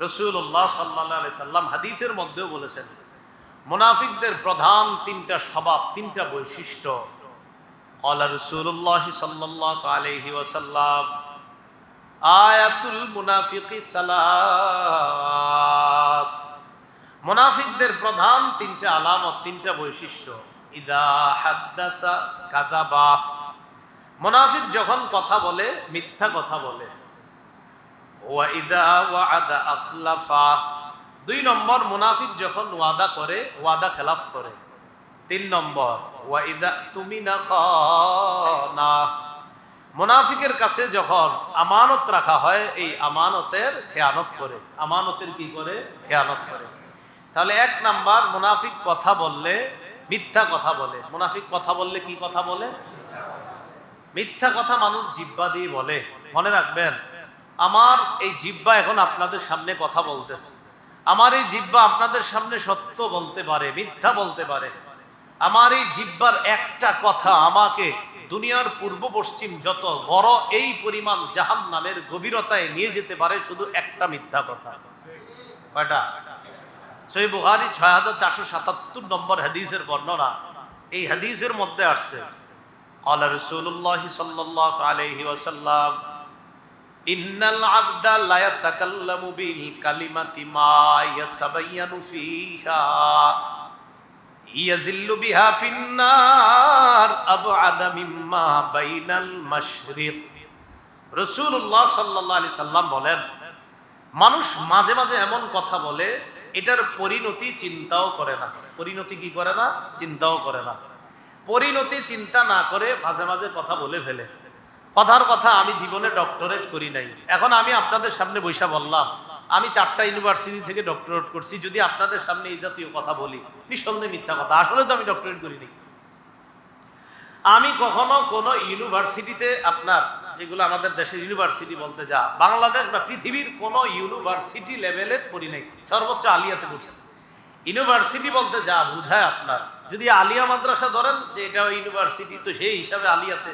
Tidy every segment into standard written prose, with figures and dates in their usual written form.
রাসূলুল্লাহ সাল্লাল্লাহু আলাইহি সাল্লাম হাদিসের মধ্যেও বলেছেন, মুনাফিকদের প্রধান তিনটা স্বভাব, তিনটা বৈশিষ্ট্য। ক্বালা রাসূলুল্লাহ সাল্লাল্লাহু আলাইহি ওয়াসাল্লাম, আয়াতুল মুনাফিকি সালাস। মুনাফিকদের প্রধান তিনটা আলামত, তিনটা বৈশিষ্ট্য। ইদা হাদ্দাসা কাযাবা, মুনাফিক যখন কথা বলে মিথ্যা কথা বলে। ওয়া ইদা ওয়াআদা আখলাফা, দুই নম্বর মুনাফিক যখন ওয়াদা করে ওয়াদা খেলাফ করে। তিন নম্বর ওয়া ইদা তুমিনা খানা, মুনাফিকের কাছে যখন আমানত রাখা হয় এই আমানতের খেয়ানত করে। আমানতের কি করে? খেয়ানত করে। তাহলে এক নাম্বার, মুনাফিক কথা বললে মিথ্যা কথা বলে। মুনাফিক কথা বললে কি কথা বলে? মিথ্যা কথা মানুষ জিহ্বা দিয়ে বলে। মনে রাখবেন, আমার এই জিহ্বা এখন আপনাদের সামনে কথা বলতেছে। আমার এই জিহ্বা আপনাদের সামনে সত্য বলতে পারে, মিথ্যা বলতে পারে। আমার এই জিহ্বার একটা কথা আমাকে দুনিয়ার পূর্ব পশ্চিম যত বড় এই পরিমাণ জাহান্নামের গভীরতায় নিয়ে যেতে পারে, শুধু একটা মিথ্যা কথা। কয়টা? সহিহ বুখারী 6477 নম্বর হাদিসের বর্ণনা। এই হাদিসের মধ্যে আসছে, ক্বালা রাসূলুল্লাহ সাল্লাল্লাহু আলাইহি ওয়াসাল্লাম, ইন্নাল আবদা লা ইয়াতাকাল্লামু বিল কালিমাতি মা ইয়াতাবায়ানু ফিহা ইয়াজিল্লু বিহা ফিন্নার আবআদা মিম্মা বাইনাল মাশরিক। রাসূলুল্লাহ সাল্লাল্লাহু আলাইহি সাল্লাম বলেন, মানুষ মাঝে মাঝে এমন কথা বলে এটার পরিণতি চিন্তাও করে না। পরিণতি কি করে না? চিন্তাও করে না। পরিণতি চিন্তা না করে মাঝে মাঝে কথা বলে ফেলে। কথার কথা, আমি জীবনে ডক্টরেট করি নাই। এখন আমি আপনাদের সামনে বৈশা বললাম আমি 4টা ইউনিভার্সিটি থেকে ডক্টরেট করছি। যদি আপনাদের সামনে এই জাতীয় কথা বলি, নিঃসন্দেহে মিথ্যা কথা। আসলে তো আমি ডক্টরেট করিনি। আমি কখনো কোনো ইউনিভার্সিটিতে, আপনার যেগুলো আমাদের দেশের ইউনিভার্সিটি বলতে যা, বাংলাদেশ বা পৃথিবীর কোনো ইউনিভার্সিটি লেভেলের পড়ি নাই। সর্বোচ্চ আলিয়াতে পড়ছি। ইউনিভার্সিটি বলতে যা বুঝায়, আপনার যদি আলিয়া মাদ্রাসা ধরেন যে এটা ইউনিভার্সিটি, তো সেই হিসাবে আলিয়াতে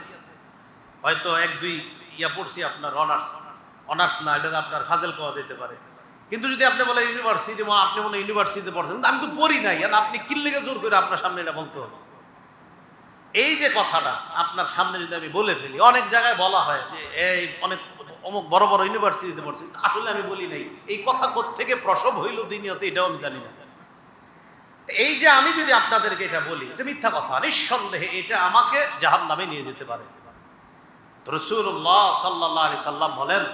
হয়তো 1-2 ইয়া পড়ছি, আপনার অনার্স না, এটা আপনার ফাজেল পাওয়া যেতে পারে। কিন্তু যদি আপনি বলেন ইউনিভার্সিটি, আপনি মনে ইউনিভার্সিটিতে পড়ছেন, আমি তো পড়ি নাই, আর আপনি কিল্লেগে জোর করে আপনার সামনে এটা বলতে হবে। এই যে কথাটা আপনার সামনে যদি আমি বলে ফেলি, অনেক জায়গায় বলা হয় যে এই অনেক অমুক বড় বড় ইউনিভার্সিটিতে পড়ছি, আসলে আমি বলি নাই। এই কথা কোত্থেকে প্রসব হইল দুনিয়াতে, এটাও আমি জানি না। এই যে আমি যদি আপনাদেরকে এটা বলি, এটা মিথ্যা কথা। নিঃসন্দেহে এটা আমাকে জাহান্নামে নিয়ে যেতে পারে। রাসূলুল্লাহ সাল্লাল্লাহু আলাইহি সাল্লাম বলেন,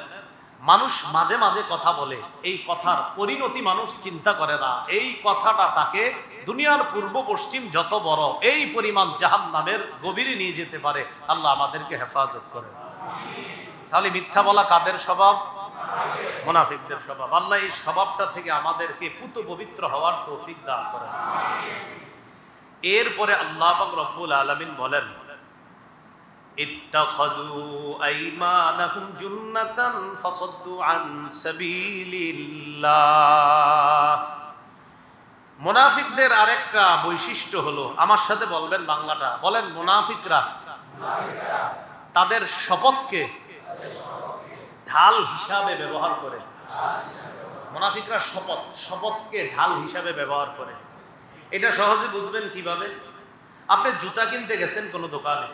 মানুষ মাঝে মাঝে কথা বলে, এই কথার পরিণতি মানুষ চিন্তা করে না। এই কথাটা তাকে দুনিয়ার পূর্ব পশ্চিম যত বড় এই পরিমাণ জাহান্নামের গভীরে নিয়ে যেতে পারে। আল্লাহ আমাদেরকে হেফাজত করে। তাহলে মিথ্যা বলা কাদের স্বভাব? মুনাফিকদের স্বভাব। আল্লাহ এই স্বভাবটা থেকে আমাদেরকে পুত পবিত্র হওয়ার তৌফিক দান করেন। এরপরে আল্লাহ পাক রব্বুল আলামিন বলেন, ইত্তাখাযু আইমানাহুম জুন্নাতান ফাসাদ্দু আন সাবিলিল্লাহ। মুনাফিকদের আরেকটা বৈশিষ্ট্য হলো, আমার সাথে বলবেন বাংলাটা, বলেন, মুনাফিকরা তাদের শপথকে ঢাল হিসাবে ব্যবহার করে। মুনাফিকরা শপথকে ঢাল হিসাবে ব্যবহার করে। এটা সহজে বুঝবেন কিভাবে? আপনি জুতা কিনতে গেছেন কোনো দোকানে,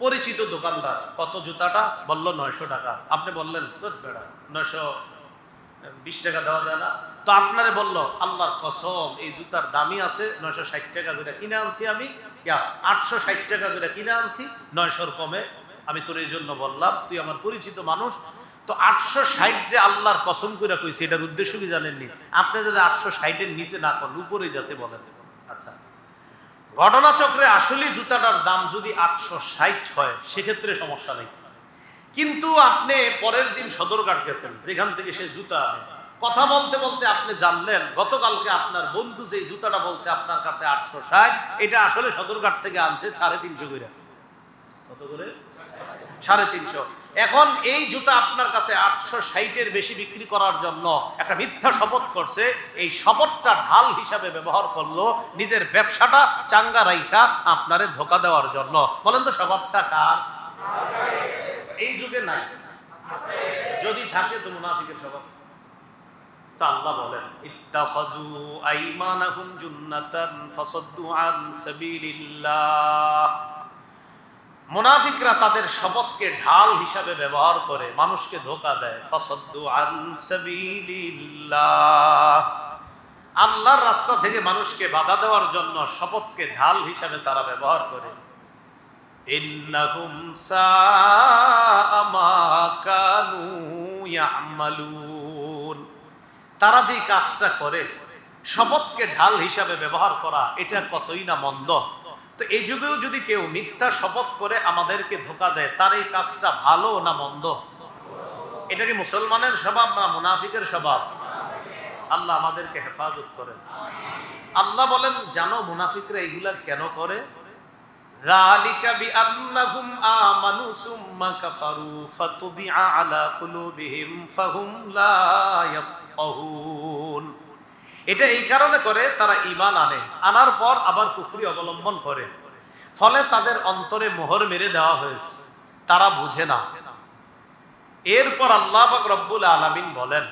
পরিচিত দোকানদার, কত জুতাটা? বলল 900 টাকা। আপনি বললেন 920 টাকা দেওয়া যায় না? তো আপনারে বলল, আল্লাহর কসম এই জুতার দামই আছে, 960 টাকা করে কিনে আনছি আমি, 860 টাকা করে কিনে আনছি, 900-র কমে আমি তোর এই জন্য বললাম, তুই আমার পরিচিত মানুষ। তো 860 যে আল্লাহর কসম করে কইছি, এটার উদ্দেশ্য কি জানেননি? আপনি যদি 860-এর নিচে না করেন, উপরে যাতে বলেন। আচ্ছা, ঘটনাচক্রে আসলে জুতাটার দাম যদি 860 হয়, সেক্ষেত্রে সমস্যা নেই। কিন্তু আপনি পরের দিন সদরঘাট গেছেন, যেখান থেকে সে জুতা আনে, কথা বলতে বলতে আপনি জানলেন গতকালকে আপনার বন্ধু যে জুতাটা বলছে আপনার কাছে 860, এটা আসলে সদরঘাট থেকে আনছে 350 করে। কত করে? 350। এখন এই জুতা আপনার কাছে 860-এর বেশি বিক্রি করার জন্য একটা মিথ্যা শপথ করছে। এই শপথটা ঢাল হিসাবে ব্যবহার করলো নিজের ব্যবসাটা চাঙ্গা রাইখা আপনারে ধোকা দেওয়ার জন্য। বলেন তো স্বভাবটা কার? এই যুগে নাই, যদি থাকে তো মুনাফিকের স্বভাব। তা আল্লাহ বলেন ইত্তাখাযু আইমানাহুম জুন্নাতান ফাসাদ্দু আন সাবিলিল্লাহ। মুনাফিকরা তাদের শপথকে ঢাল হিসাবে ব্যবহার করে মানুষকে ধোঁকা দেয়। ফাসাদ্দু আন সাবিলিল্লাহ, আল্লাহর রাস্তা থেকে মানুষকে বাধা দেওয়ার জন্য শপথকে ঢাল হিসাবে তারা ব্যবহার করে। ইন্নাহুম সাআ মা কানু ইয়ামালুন, তারা যে কাজটা করে শপথকে ঢাল হিসাবে ব্যবহার করা, এটা কতই না মন্দ। তো এই যুগেও যদি কেউ মিথ্যা শপথ করে আমাদেরকে ধোঁকা দেয়, তার এই কাজটা ভালো না মন্দ? এটা কি মুসলমানের স্বভাব না মুনাফিকের স্বভাব? আল্লাহ আমাদেরকে হেফাজত করেন। আল্লাহ বলেন, জানো মুনাফিকরা এগুলা কেন করে? যালিকা বিআন্নাহুম আমানু সুম্মা কাফারু ফাতুবিআ আলা কুলুবিহিম ফাহুম লা ইয়াফকাহুন। এটা এই কারণে করে, তারা ঈমান আনার পর আবার কুফরি অবলম্বন করে, ফলে তাদের অন্তরে মোহর মেরে দেওয়া হয়েছে, তারা বুঝে না। এরপর আল্লাহ পাক রব্বুল আলামিন বলেন,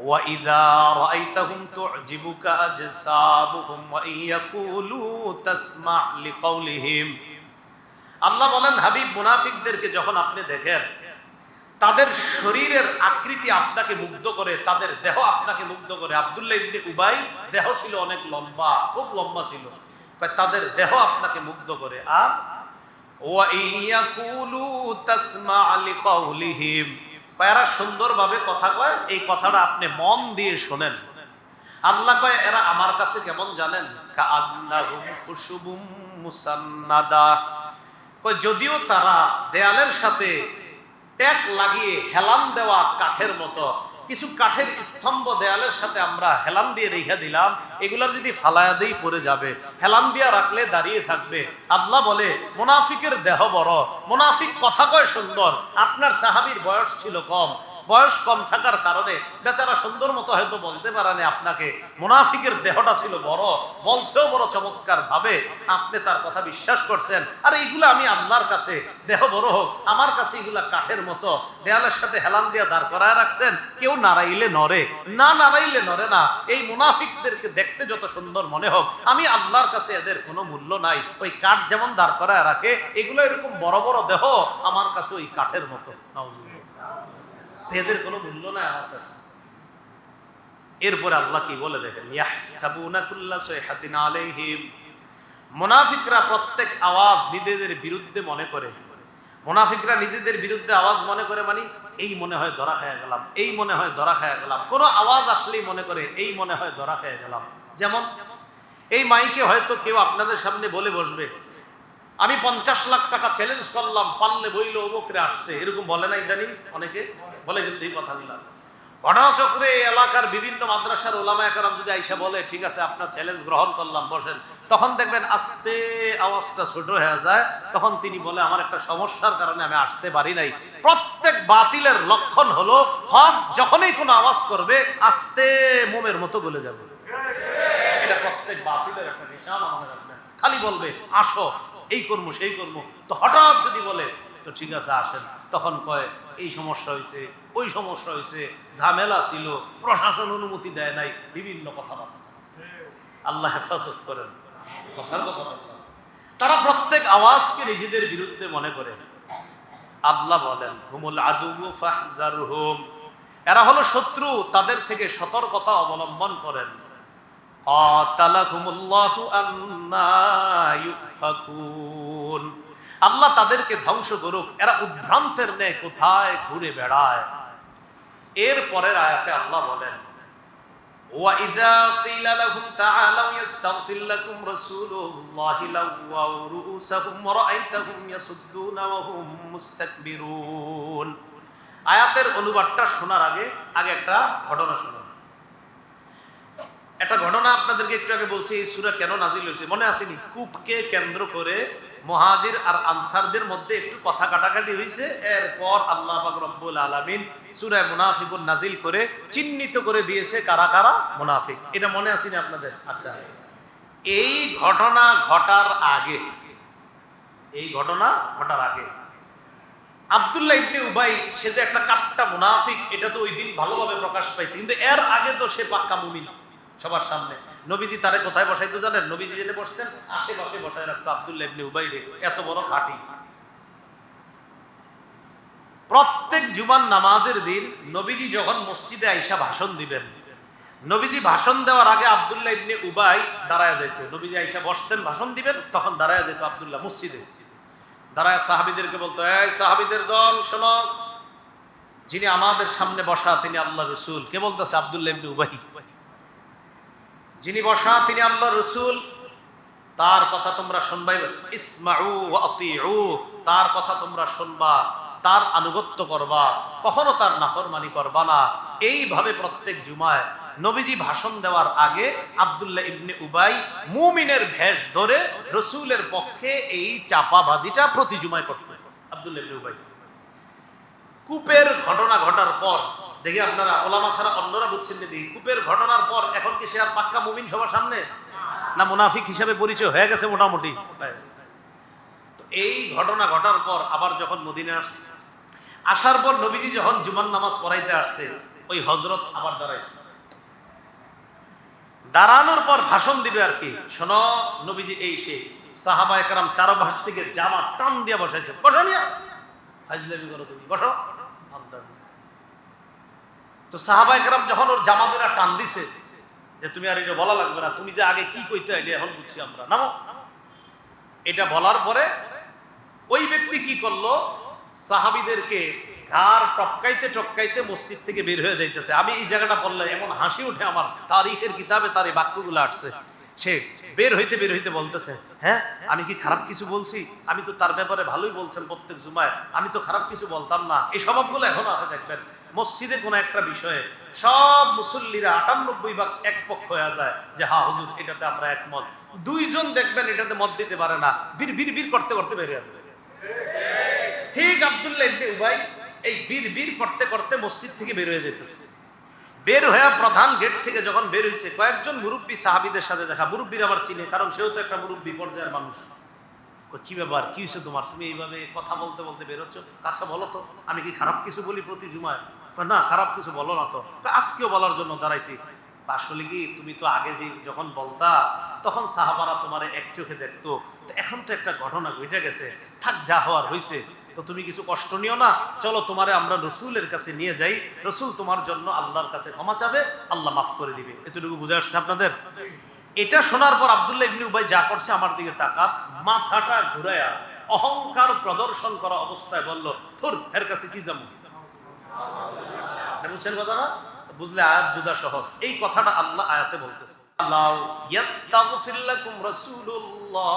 وَإِذَا رَأَيْتَهُمْ تُعْجِبُكَ أَجْسَامُهُمْ وَإِنْ يَقُولُوا تَسْمَعْ لِقَوْلِهِمْ। আল্লাহ বলেন, হাবিব মুনাফিকদেরকে যখন আপনি দেখেন, তাদের শরীরের আকৃতি আপনাকে মুগ্ধ করে, তাদের দেহ আপনাকে মুগ্ধ করে। আব্দুল্লাহ ইবনে উবাই দেহ ছিল অনেক লম্বা, খুব লম্বা ছিল, তাদের দেহ আপনাকে মুগ্ধ করে। আর وَإِنْ يَقُولُوا تَسْمَعْ لِقَوْلِهِمْ, এরা সুন্দরভাবে কথা কয়, এই কথাটা আপনি মন দিয়ে শোনেন। আল্লাহ কয়, এরা আমার কাছে কেমন জানেন? কাআন্নাহুম খুশুবুম মুসান্নাদা, কয় যদিও তারা দেয়ালের সাথে ট্যাক লাগিয়ে হেলান দেওয়া কাঠের মতো। কিছু কাঠের স্তম্ভ দেয়ালের সাথে আমরা হেলান দিয়ে রেখে দিলাম, এগুলার যদি ফালায়া দেই পড়ে যাবে, হেলান দিয়া রাখলে দাঁড়িয়ে থাকবে। আল্লাহ বলে, মুনাফিকের দেহ বড়, মুনাফিক কথা কয় সুন্দর। আপনার সাহাবীর বয়স ছিল কম, বয়স কম থাকার কারণে বেচারা সুন্দর মতো হয়তো বলতে পারেনি আপনাকে। মুনাফিকের দেহটা ছিল বড়, বলছেও বড় চমৎকার ভাবে, আপনি তার কথা বিশ্বাস করছেন। আর এইগুলো আমি আল্লাহর কাছে, দেহ বড় হোক, আমার কাছে এগুলা কাঠের মতো, দেয়ালের সাথে হেলান দিয়ে দাঁড় করায় রাখছেন, কেউ নাড়াইলে নড়ে না, নাড়াইলে নড়ে না। এই মুনাফিকদেরকে দেখতে যত সুন্দর মনে হোক, আমি আল্লাহর কাছে এদের কোনো মূল্য নাই। ওই কাঠ যেমন দাঁড় করায় রাখে, এগুলো এরকম বড় বড় দেহ আমার কাছে ওই কাঠের মতো, এদের কোনো মূল্য নাই আমার কাছে। এরপরে আল্লাহ কি বলে দেখেন, ইয়াহসাবুনা কুল্লা সাইহাতিন আলাইহিম, মুনাফিকরা প্রত্যেক আওয়াজ নিজেদের বিরুদ্ধে মনে করে। মুনাফিকরা নিজেদের বিরুদ্ধে আওয়াজ মনে করে, মানে এই মনে হয় ধরা খেয়ে গেলাম, এই মনে হয় ধরা খেয়ে গেলাম। কোনো আওয়াজ আসলেই মনে করে এই মনে হয় ধরা খেয়ে গেলাম। যেমন এই মাইকে হয়তো কেউ আপনাদের সামনে বলে বসবে, আমি 50 লাখ টাকা চ্যালেঞ্জ করলাম, পারলে বইল অমুকরে আসতে, এরকম বলে না ইদানিং অনেকে বলে। কিন্তু এই কথাগুলো ঘটনাচক্রে এলাকার বিভিন্ন মাদ্রাসার ওলামায়ে কেরাম যদি আইসা বলে, ঠিক আছে আপনার চ্যালেঞ্জ গ্রহণ করলাম, বসেন, তখন দেখবেন আস্তে আওয়াজটা ছোট হয়ে যায়। তখন তিনি বলে, আমার একটা সমস্যার কারণে আমি আসতে পারি নাই। প্রত্যেক বাতিলের লক্ষণ হলো, হক যখনই কোনো আওয়াজ করবে আস্তে মোমের মতো গলে যাবে। এটা প্রত্যেক বাতিলের একটা নিশানা, মনে রাখবেন। খালি বলবে আসো, এই করবো সেই করবো, তো হঠাৎ যদি বলে তো ঠিক আছে আসেন, তখন কয় এই সমস্যা হয়েছে, ওই সমস্যা হয়েছে, ঝামেলা ছিল, প্রশাসন অনুমতি দেয় নাই, বিভিন্ন কথাবার্তা। আল্লাহ হেফাজত করেন। কথার কথা তারা প্রত্যেক আওয়াজকে নিজেদের বিরুদ্ধে মনে করে। আল্লাহ বলেন, হুমুল আদু ফাহজারহুম, এরা হলো শত্রু, তাদের থেকে সতর্কতা অবলম্বন করেন। কাতালাহুমুল্লাহু আন্না ইউফাকুন, আল্লাহ তাদেরকে ধ্বংস করুক, এরা উদ্ভ্রান্তের ন্যায় কোথায় ঘুরে বেড়ায়। এর পরের আয়াতে আল্লাহ বলেন, ওয়াইযা কিলা লাহুম তাআলাউ ইস্তাগফির লাকুম রাসূলুল্লাহি লাওয়াউ রুউসাহুম ওয়া রাআইতাহুম ইয়াসুদ্দুনা ওয়া হুম মুস্তাকবিরুন। আয়াতের অনুবাদটা শোনার আগে একটা ঘটনা শুনুন। একটা ঘটনা আপনাদেরকে একটু আগে বলছি, এই সূরা কেন নাজিল হয়েছে মনে আসেনি? কূপকে কেন্দ্র করে মুহাজির আর আনসারদের মধ্যে একটু কথা কাটাকাটি হয়েছে। এরপর আল্লাহ পাক রব্বুল আলামিন সূরা মুনাফিকুন নাজিল করে চিহ্নিত করে দিয়েছে কারা কারা মুনাফিক। এটা মনে আসেনি আপনাদের? আচ্ছা, এই ঘটনা ঘটার আগে আব্দুল্লাহ ইবনে উবাই সে যে একটা কাট্টা মুনাফিক এটা তো ওই দিন ভালোভাবে প্রকাশ পাইছে, কিন্তু এর আগে তো সে পাক্কা মুমিন সবার সামনে। নবীজি তারে কোথায় বসাইতো জানেন? নবীজি জেনে বসতেন আশেপাশে বসায় রাখতো আব্দুল্লাহ ইবনে উবাই রে, এত বড় খাঁটি। প্রত্যেক জুমার নামাজের দিন নবীজি যখন মসজিদে আইসা ভাষণ দিবেন, নবীজি ভাষণ দেওয়ার আগে আব্দুল্লাহ ইবনে উবাই দাঁড়ায় যেত। নবীজি আইসা বসতেন ভাষণ দিবেন, তখন দাঁড়ায় যেত আব্দুল্লাহ মসজিদে। দাঁড়ায় সাহাবীদেরকে বলতো, এই সাহাবীদের দল শোনো, যিনি আমাদের সামনে বসা তিনি আল্লাহ রসুল। কে বলতেছে? আব্দুল্লাহ ইবনে উবাই। যিনি বসা তিনি আল্লাহ রসুল, তার কথা তোমরা শুনবাই। ইসমাউ ওয়া আতিউ, তার কথা তোমরা শুনবা, তার আনুগত্য করবা, কখনো তার নাফরমানি করবা না। এইভাবে প্রত্যেক জুমায় নবীজি ভাষণ দেওয়ার আগে আব্দুল্লাহ ইবনে উবাই মুমিনের ভেষ ধরে রসুলের পক্ষে এই চাপাবাজিটা প্রতি জুমায় করতেন আব্দুল্লাহ ইবনে উবাই। কূপের ঘটনা ঘটার পর দেখি আপনারা ওলামা ছাড়া অন্যরা বুঝছেন না, দেখি কূপের ঘটনার পর এখন কি সে আর পাক্কা মুমিন সবার সামনে, না মুনাফিক হিসাবে পরিচয় হয়ে গেছে মোটামুটি? তো এই ঘটনা ঘটার পর আবার যখন মদিনা আসার পর নবীজি যখন জুমার নামাজ পড়াইতে আসছে, ওই হযরত আবার দাঁড়াইছে। দাঁড়ানোর পর ভাষণ দিবে আর কি, শোনো নবীজি এই সে। সাহাবায়ে কেরাম চারপাশ থেকে জামা টান দিয়ে বসাইছে, বসো মিয়া, ফাজলামি করো তুমি, বসো। তো সাহাবায়ে কেরাম যখন ওর জামা ধরে টান দিছে যে তুমি আর এটা বলা লাগবে না, তুমি যে আগে কি কইতে আইলে এখন বুঝছি আমরা, নামো। এটা বলার পরে ওই ব্যক্তি কি করলো, সাহাবীদেরকে ঘাড় টপকাইতে টপকাইতে মসজিদ থেকে বের হয়ে যাইতেছে। আমি এই জায়গাটা বললে এমন হাসি উঠে আমার, তারিখের কিতাবে তার এই বাক্যগুলো আসছে। সে বের হইতে বলতেছে, হ্যাঁ আমি কি খারাপ কিছু বলছি? আমি তো তার ব্যাপারে ভালোই বলছেন প্রত্যেক জুমায়, আমি তো খারাপ কিছু বলতাম না। এই স্বভাবগুলো এখনো আছে। দেখবেন মসজিদে কোনো একটা বিষয়ে সব মুসল্লিরা 98 ভাগ এক পক্ষ হয়ে যায় যে হ্যাঁ হুজুর এটাতে আমরা একমত। দুইজন দেখবেন এটাতে মত দিতে পারে না, বীর বীর বীর করতে করতে বেরিয়ে আসবে। ঠিক আব্দুল্লাহ ইবনে উবাই এই বীর বীর করতে করতে মসজিদ থেকে বের হয়ে যেতেছে। বের হয়ে প্রধান গেট থেকে যখন বের হয়েছে, কয়েকজন মুরব্বী সাহাবীদের সাথে দেখা। মুরব্বীর আবার চিনে, কারণ সেও তো একটা মুরব্বী পর্যায়ের মানুষ। কি ব্যাপার, কি হয়েছে তোমার, তুমি এইভাবে কথা বলতে বলতে বেরোচ্ছ? কাছে বলো তো, আমি কি খারাপ কিছু বলি প্রতি জুমায়? না খারাপ কিছু বলো না তো। আজকেও বলার জন্য দাঁড়াইছি। আসলে কি তুমি তো আগে যে যখন বলতা তখন সাহাবারা তোমার এক চোখে দেখতো, তো এখন তো একটা ঘটনা ঘটে গেছে, থাক যা হওয়ার হয়েছে, তো তুমি কিছু কষ্ট নিও না, চলো তোমারে আমরা রসুলের কাছে নিয়ে যাই, রসুল তোমার জন্য আল্লাহর কাছে ক্ষমা চাবে, আল্লাহ মাফ করে দিবে। এতটুকু বুঝে আসছে আপনাদের? এটা শোনার পর আব্দুল্লাহ ইবনে উবাই যা করছে, আমার দিকে তাকাত, মাথাটা ঘুরায়া অহংকার প্রদর্শন করা অবস্থায় বলল, থুর, এর কাছে কি যাবো। বুঝছেন কথাটা? বুঝলে আয়াত বোঝা সহজ। এই কথাটা আল্লাহ আয়াতে বলতেছে, আল্লাহ ইয়াস্তাগফির লাকুম রাসূলুল্লাহ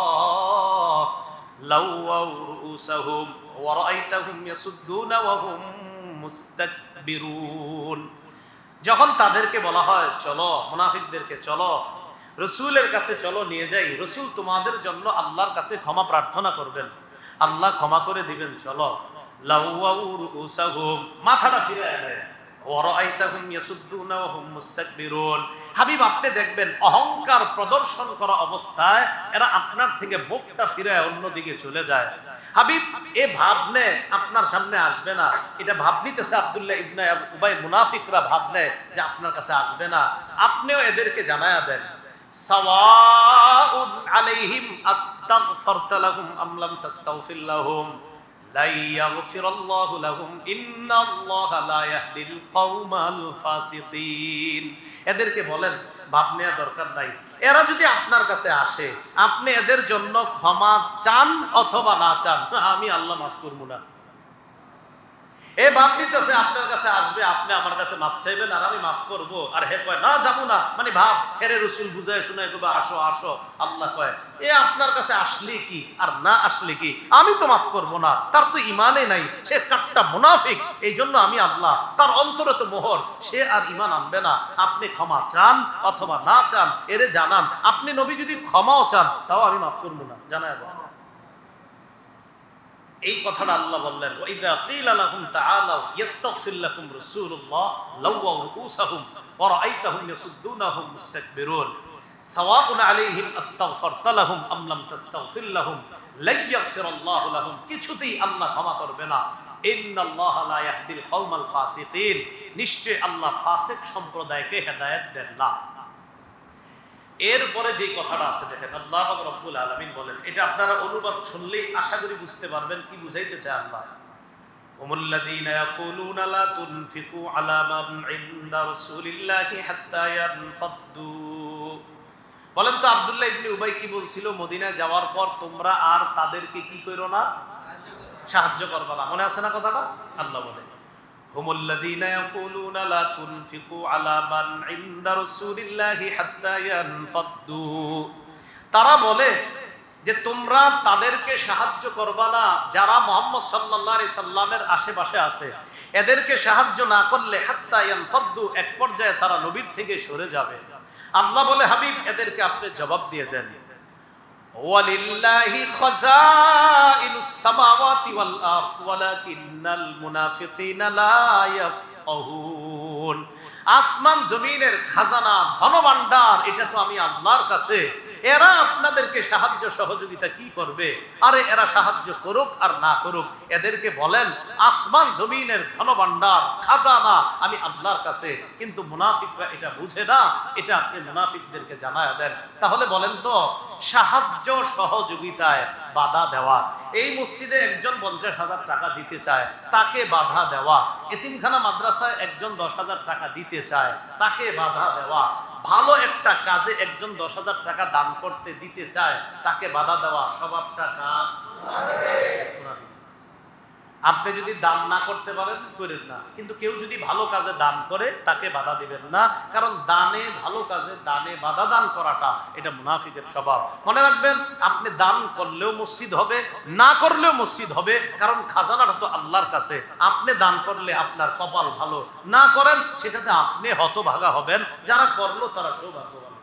লাওয়াউ রুউসাহুম ওয়া রাআইতাহুম ইয়াসুদ্দুনা ওয়া হুম মুস্তাকবিরুন। যখন তাদেরকে বলা হয় চলো, মুনাফিকদেরকে চলো রসুলের কাছে চলো, নিয়ে যাই, রসুল তোমাদের জন্য আল্লাহর কাছে ক্ষমা প্রার্থনা করবেন, আল্লাহ ক্ষমা করে দিবেন, চলো। লাওয়াউ রুউসাহুম, মাথাটা ফিরায় নেয়, হাবিব আপনি দেখবেন অহংকার প্রদর্শন করা অবস্থায় এরা আপনার থেকে মুখটা ফিরায় অন্যদিকে চলে যায়। হাবিব এ ভাব নে আপনার সামনে আসবে না, এটা ভাব নিতেছে আব্দুল্লাহ ইবনে উবাই, মুনাফিকরা ভাব নেয় যে আপনার কাছে আসবে না। আপনিও এদেরকে জানায়া দেন, সাওয়াউন আলাইহিম আস্তাগফারতা লাহুম আম লাম তাস্তাগফির লাহুম লা ইয়াগফিরাল্লাহু লাহুম ইন্নাল্লাহা লা ইয়াহদিল কওমাল ফাসিকিন। এদেরকে বলেন ভাব নেওয়া দরকার নাই, এরা যদি আপনার কাছে আসে আপনি এদের জন্য ক্ষমা চান অথবা না চান, আমি আল্লাহ মাফ করবো না। এ বাপ নিতেছে আপনার কাছে আসবে, আপনি আমার কাছে মাফ চাইবেন আর আমি মাফ করবো, আর হে কয় না যাবো না, মানে ভাব হেরে রসুল বুঝায় শুনে আসো আসো। আল্লাহ কয় এ আপনার কাছে আসলে কি আর না আসলে কি, আমি তো মাফ করবো না, তার তো ইমানে নাই, সে কাট্টা মুনাফিক, এই জন্য আমি আল্লাহ তার অন্তরে তো মোহর, সে আর ইমান আনবে না। আপনি ক্ষমা চান অথবা না চান এরে জানান, আপনি নবী যদি ক্ষমাও চান তাও আমি মাফ করবো না, জানায় বলেন। এই কথাটা আল্লাহ বললেন, ওয়াইদা কিলা লাহুম তাআলাউ ইস্তাগফির লাকুম রাসূলুল্লাহ লাওয়াউ রুউসাহুম ওয়া রাআইতাহুম ইয়াসুদ্দুনা ওয়া হুম মুস্তাকবিরুন সাওয়াউন আলাইহিম আস্তাগফারতা লাহুম আম লাম তাস্তাগফির লাহুম লা ইয়াগফিরাল্লাহু লাহুম। কিছুতেই আল্লাহ ক্ষমা করবে না, ইন্নাল্লাহা লা ইয়াহদিল কওমাল ফাসিকিন, নিশ্চয় আল্লাহ ফাসিক সম্প্রদায়কে হেদায়েত দেন না। এরপরে যে কথাটা আছে দেখেন, আল্লাহ পাক রব্বুল আলামিন বলেন, এটা আপনারা অনুবাদ শুনলেই আশা করি বুঝতে পারবেন কি বুঝাইতে চায় আল্লাহ। হুমুল্লাযীনা ইয়াকুলুনা লা তুনফিকু আলা মান ইনদা রাসূলিল্লাহি হাত্তা ইয়ানফাদ্দু। বলেন তো আব্দুল্লাহ ইবনে উবাই কি বলছিল? মদিনায় যাওয়ার পর তোমরা আর তাদেরকে কি করো না, সাহায্য করবা না। মনে আছে না কথাটা? আল্লাহ বলে হুমুল্লাযীনা ইয়াকুলুনা লা তুনফিকু আলা মান ইনদা রাসূলিল্লাহি হাত্তা ইয়ানফাদ্দু। তারা বলে যে তোমরা তাদেরকে সাহায্য করবা না যারা মুহাম্মদ সাল্লাল্লাহু আলাইহি সাল্লামের আশেপাশে আছে। এদেরকে সাহায্য না করলে হাত্তা ইয়ানফাদ্দু, এক পর্যায়ে তারা নবীর থেকে সরে যাবে। আল্লাহ বলে হাবিব এদেরকে আপনি জবাব দিয়ে দেন, ওয়ালিল্লাহি খাযাইনুস সামাওয়াতি ওয়াল আরদ ওয়ালাকিন্নাল মুনাফিকিনা লা ইয়াফকাহুন। আসমান জমিনের খাজানা ধনভাণ্ডার এটা তো আমি আল্লাহর কাছে, এরা আপনাদেরকে সাহায্য সহযোগিতা কি করবে? আরে এরা সাহায্য করুক আর না করুক, এদেরকে বলেন আসমান জমিনের ধনভাণ্ডার খাজানা আমি আল্লাহর কাছে। কিন্তু মুনাফিকরা এটা বুঝে না, এটা আপনি মুনাফিকদেরকে জানায় দেন। তাহলে বলেন তো, সাহায্য সহযোগিতায় বাধা দেওয়া, এই মসজিদে একজন 50,000 টাকা দিতে চায়, তাকে বাধা দেওয়া, এতিমখানা মাদ্রাসায় একজন 10,000 টাকা দিতে চায়, তাকে বাধা দেওয়া, ভালো একটা কাজে একজন 10,000 টাকা দান করতে দিতে চায়, তাকে বাধা দেওয়া, স্বভাবটা কার? মুনাফিক। আপনি যদি দান না করতে পারেন করেন না, কিন্তু কেউ যদি ভালো কাজে দান করে তাকে বাধা দিবেন না, কারণ দানে, ভালো কাজে দানে বাধা দান করাটা এটা মুনাফিকের স্বভাব। মনে রাখবেন, আপনি দান করলেও মসজিদ হবে, না করলেও মসজিদ হবে, কারণ খাজানাটা তো আল্লাহর কাছে। আপনি দান করলে আপনার কপাল ভালো, না করেন সেটাতে আপনি হতভাগা হবেন, যারা করলো তারা সৌভাগ্যবান।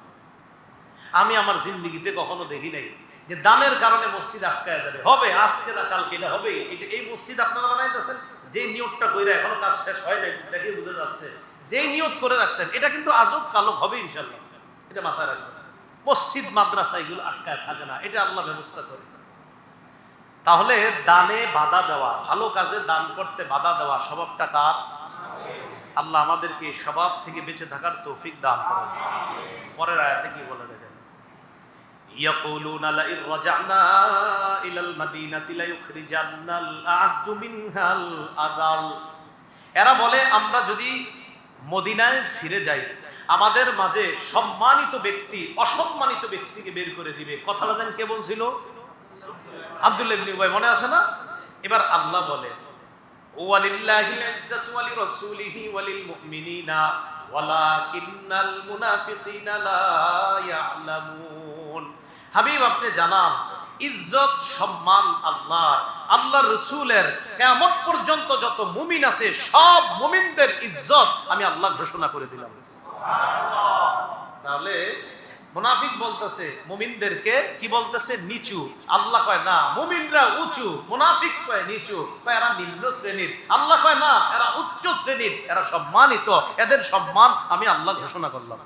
আমি আমার জিন্দেগিতে কখনো দেখি নাই যে দানের কারণে মসজিদ আটকায় যাবে। হবে আজকে না কালকে এটা হবে। এটা এই মসজিদ আপনারা বানাইতেছেন, যে নিয়তটা কইরা এখনো কাজ শেষ হয় নাই, দেখে বুঝে যাচ্ছে যে নিয়ত করে রাখছেন এটা কিন্তু আজব কালক হবে ইনশাআল্লাহ। এটা মাথায় রাখবেন। মসজিদ মাদ্রাসা এগুলো আটকায় থাকে না, এটা আল্লাহ ব্যবস্থা করে। তাহলে দানে বাধা দেওয়া, ভালো কাজে দান করতে বাধা দেওয়া, স্বভাবটা কার? আল্লাহ আমাদেরকে স্বভাব থেকে বেঁচে থাকার তৌফিক দান করেন। পরের আয়াতে কি বলে দেখেন, ইয়াকুলুনা লা ইন রাজআনা ইলাল মাদিনাতি লা ইউখরিজান্নাল আ'যু মিনহাল আযাল। এরা বলে আমরা যদি মদিনায় ফিরে যাই, আমাদের মাঝে সম্মানিত ব্যক্তি অসম্মানিত ব্যক্তিকে বের করে দিবে। কথাটা জানেন কে বলছিল? আব্দুল্লাহ ইবনে উবাই। মনে আছে না? এবার আল্লাহ বলে ওয়ালিল্লাহিল ইজ্জাতু ওয়া লিরাসূলিহি ওয়া লিল মুমিনিনা ওয়ালাকিন্নাল মুনাফিকিনা লা ইয়ালামুন। হাবিব আপনি জানান, ইজ্জত সম্মান আল্লাহর, আল্লাহর রাসূলের, কিয়ামত পর্যন্ত যত মুমিন আছে সব মুমিনদের ইজ্জত আমি আল্লাহ ঘোষণা করে দিলাম। সুবহানাল্লাহ। তাহলে মুনাফিক বলতেছে মুমিনদেরকে কি বলতেছে? নিচু। আল্লাহ কয় না, মুমিনরা উঁচু, মুনাফিক কয় নিচু, কয় এরা নিম্ন শ্রেণীর। আল্লাহ কয় না, এরা উচ্চ শ্রেণীর, এরা সম্মানিত, এদের সম্মান আমি আল্লাহ ঘোষণা করলাম।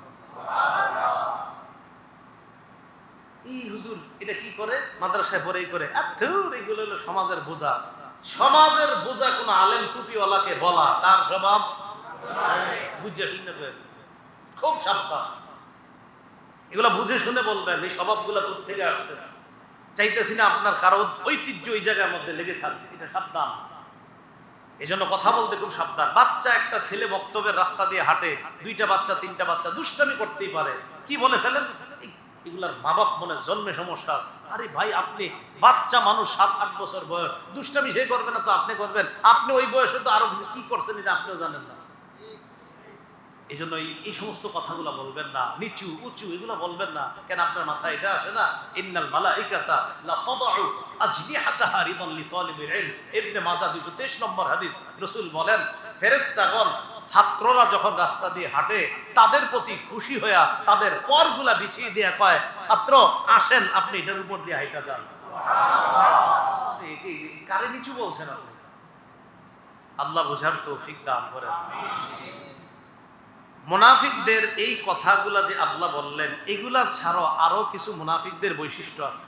এই হুজুর এটা কি করে? মাদ্রাসায় পড়েই করে। এগুলো হলো সমাজের বোঝা। সমাজের বোঝা কোন আলেম টুপিওয়ালাকে বলা, তার স্বভাব বুঝে শুনে খুব সাবধান। এগুলা বুঝে শুনে বলবেন, এই স্বভাবগুলো কোথেকে আসছে। চাইতেছি না আপনার কারো ঐতিহ্য এই জায়গার মধ্যে লেগে থাকবে, এটা সাবধান। এই জন্য কথা বলতে খুব সাবধান। বাচ্চা একটা ছেলে বক্তব্যের রাস্তা দিয়ে হাঁটে, 2টা বাচ্চা 3টা বাচ্চা দুষ্টামি করতেই পারে, কি বলে ফেলেন? এগুলার মা বাপ মনে জন্মে সমস্যা আছে। আরে ভাই, আপনি বাচ্চা মানুষ, 7-8 বছর বয়স, দুষ্টামি সে করবে না তো আপনি করবেন? আপনি ওই বয়সে তো আরো কিছু কি করছেন এটা আপনিও জানেন না। এই জন্য এই সমস্ত কথাগুলো বলবেন না, নিচু উঁচু এগুলো বলবেন না। কেন আপনার মাথায় এটা আসে না? ইন্নাল মালাইকাতা লা তাদউ আজনিহাতাহা রিদান লিতালিবিল ইলম। ইবনে মাজাহ 223 নম্বর হাদিস। রাসূল বলেন, ফেরেশতাগণ ছাত্ররা যখন রাস্তা দিয়ে হাঁটে তাদের প্রতি খুশি হইয়া তাদের পরগুলা বিছিয়ে দিয়ে কয়, ছাত্র আসেন আপনি এটার উপর দিয়ে হাঁটা যান। সুবহানাল্লাহ। কারে নিচু বলছেন আপনি? আল্লাহ বুঝার তৌফিক দান করেন। মুনাফিকদের এই কথাগুলা যে আল্লাহ বললেন, এগুলা ছাড়াও আরো কিছু মুনাফিকদের বৈশিষ্ট্য আছে।